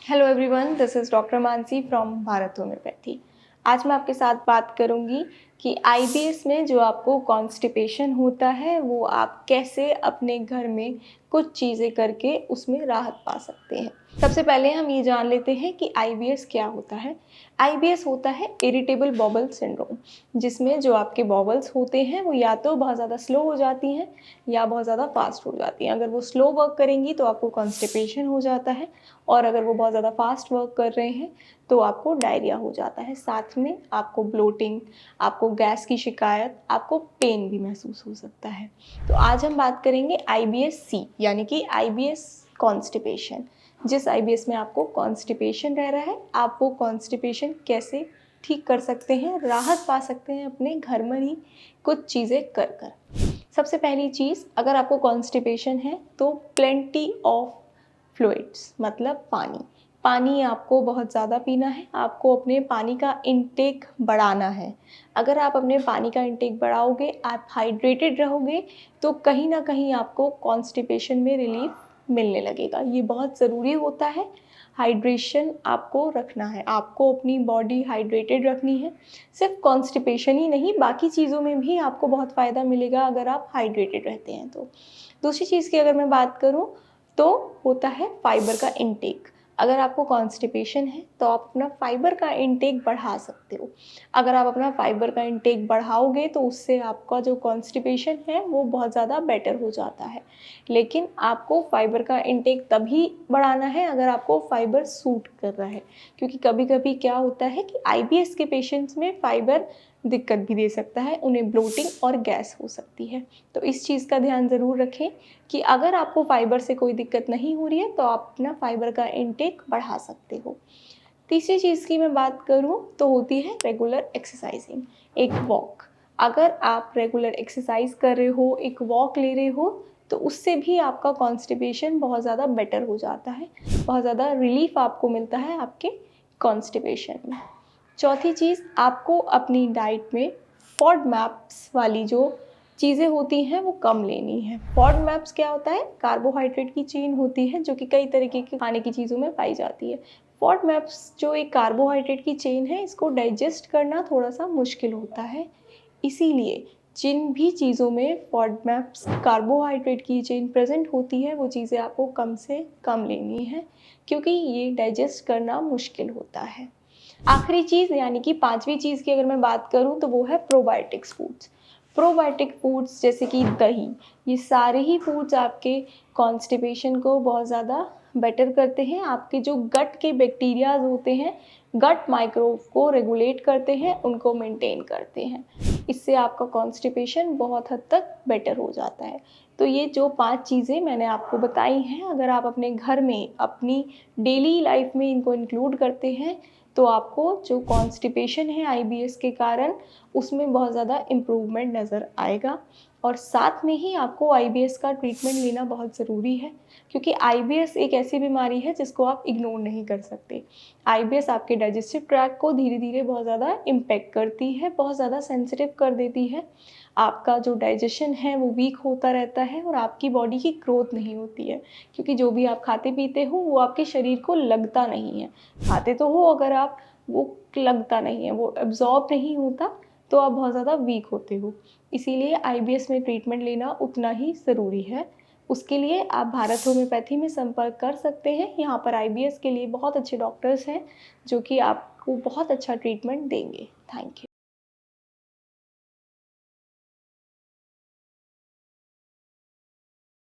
Hello everyone, this is doctor Mansi from Bharat homeopathy. आज मैं आपके साथ बात करूंगी कि आईबीएस में जो आपको कॉन्स्टिपेशन होता है वो आप कैसे अपने घर में कुछ चीज़ें करके उसमें राहत पा सकते हैं। सबसे पहले हम ये जान लेते हैं कि आईबीएस क्या होता है। आईबीएस होता है इरिटेबल बॉवल सिंड्रोम, जिसमें जो आपके बॉवल्स होते हैं वो या तो बहुत ज़्यादा स्लो हो जाती हैं या बहुत ज़्यादा फास्ट हो जाती हैं। अगर वो स्लो वर्क करेंगी तो आपको कॉन्स्टिपेशन हो जाता है, और अगर वो बहुत ज़्यादा फास्ट वर्क कर रहे हैं तो आपको डायरिया हो जाता है। साथ में आपको ब्लोटिंग, आपको गैस की शिकायत, आपको पेन भी महसूस हो सकता है। तो आज हम बात करेंगे आईबीएस सी यानी कि आईबीएस कॉन्स्टिपेशन। जिस आईबीएस में आपको कॉन्स्टिपेशन रह रहा है, आप वो कॉन्स्टिपेशन कैसे ठीक कर सकते हैं, राहत पा सकते हैं अपने घर में ही कुछ चीज़ें कर कर। सबसे पहली चीज़, अगर आपको कॉन्स्टिपेशन है तो प्लेंटी ऑफ फ्लूइड्स मतलब पानी। पानी आपको बहुत ज़्यादा पीना है, आपको अपने पानी का इंटेक बढ़ाना है। अगर आप अपने पानी का इंटेक बढ़ाओगे, आप हाइड्रेटेड रहोगे, तो कहीं ना कहीं आपको कॉन्स्टिपेशन में रिलीफ मिलने लगेगा। ये बहुत ज़रूरी होता है। हाइड्रेशन आपको रखना है, आपको अपनी बॉडी हाइड्रेटेड रखनी है। सिर्फ कॉन्स्टिपेशन ही नहीं, बाकी चीज़ों में भी आपको बहुत फ़ायदा मिलेगा अगर आप हाइड्रेटेड रहते हैं तो। दूसरी चीज़ की अगर मैं बात करूँ तो होता है फाइबर का इंटेक। अगर आपको कॉन्स्टिपेशन है तो आप अपना फाइबर का इंटेक बढ़ा सकते हो। अगर आप अपना फाइबर का इंटेक बढ़ाओगे तो उससे आपका जो कॉन्स्टिपेशन है वो बहुत ज़्यादा बेटर हो जाता है। लेकिन आपको फाइबर का इंटेक तभी बढ़ाना है अगर आपको फाइबर सूट कर रहा है, क्योंकि कभी कभी क्या होता है कि आईबीएस के पेशेंट्स में फाइबर दिक्कत भी दे सकता है, उन्हें ब्लोटिंग और गैस हो सकती है। तो इस चीज़ का ध्यान ज़रूर रखें कि अगर आपको फाइबर से कोई दिक्कत नहीं हो रही है तो आप अपना फाइबर का इंटेक बढ़ा सकते हो। तीसरी चीज़ की मैं बात करूँ तो होती है रेगुलर एक्सरसाइजिंग, एक वॉक। अगर आप रेगुलर एक्सरसाइज कर रहे हो, एक वॉक ले रहे हो, तो उससे भी आपका कॉन्स्टिपेशन बहुत ज़्यादा बेटर हो जाता है, बहुत ज़्यादा रिलीफ आपको मिलता है आपके कॉन्स्टिपेशन में। चौथी चीज़, आपको अपनी डाइट में फॉडमैप्स वाली जो चीज़ें होती हैं वो कम लेनी है। फॉडमैप्स क्या होता है? कार्बोहाइड्रेट की चेन होती है जो कि कई तरीके की खाने की चीज़ों में पाई जाती है। फॉडमैप्स जो एक कार्बोहाइड्रेट की चेन है, इसको डाइजेस्ट करना थोड़ा सा मुश्किल होता है। इसीलिए जिन भी चीज़ों में फॉडमैप्स कार्बोहाइड्रेट की चेन प्रेजेंट होती है वो चीज़ें आपको कम से कम लेनी है, क्योंकि ये डाइजेस्ट करना मुश्किल होता है। आखिरी चीज़ यानी कि पांचवी चीज़ की अगर मैं बात करूँ तो वो है प्रोबायोटिक्स फूड्स। प्रोबायोटिक फूड्स जैसे कि दही, ये सारे ही फूड्स आपके कॉन्स्टिपेशन को बहुत ज़्यादा बेटर करते हैं। आपके जो गट के बैक्टीरियाज होते हैं, गट माइक्रोब को रेगुलेट करते हैं, उनको मेंटेन करते हैं। इससे आपका कॉन्स्टिपेशन बहुत हद तक बेटर हो जाता है। तो ये जो 5 चीज़ें मैंने आपको बताई हैं, अगर आप अपने घर में अपनी डेली लाइफ में इनको इंक्लूड करते हैं तो आपको जो कॉन्स्टिपेशन है आईबीएस के कारण, उसमें बहुत ज़्यादा इम्प्रूवमेंट नज़र आएगा। और साथ में ही आपको आईबीएस का ट्रीटमेंट लेना बहुत ज़रूरी है, क्योंकि आईबीएस एक ऐसी बीमारी है जिसको आप इग्नोर नहीं कर सकते। आईबीएस आपके डाइजेस्टिव ट्रैक्ट को धीरे धीरे बहुत ज़्यादा इम्पेक्ट करती है, बहुत ज़्यादा सेंसिटिव कर देती है। आपका जो डाइजेशन है वो वीक होता रहता है और आपकी बॉडी की ग्रोथ नहीं होती है, क्योंकि जो भी आप खाते पीते हो वो आपके शरीर को लगता नहीं है। खाते तो हो, अगर आप वो लगता नहीं है, वो एब्जॉर्ब नहीं होता, तो आप बहुत ज़्यादा वीक होते हो। इसीलिए आईबीएस में ट्रीटमेंट लेना उतना ही ज़रूरी है। उसके लिए आप भारत होम्योपैथी में संपर्क कर सकते हैं। यहाँ पर आईबीएस के लिए बहुत अच्छे डॉक्टर्स हैं जो कि आपको बहुत अच्छा ट्रीटमेंट देंगे। Thank you.